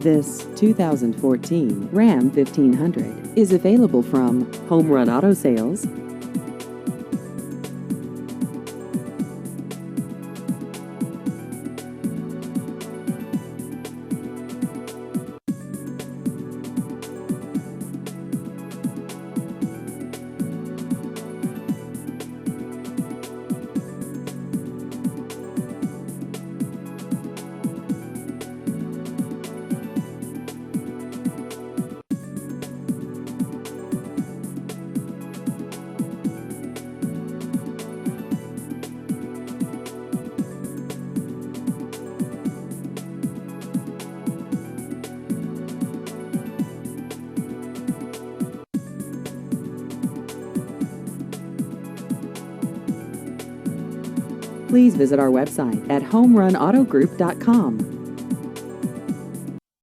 This 2014 Ram 1500 is available from Home Run Auto Sales. Please visit our website at homerunautogroup.com.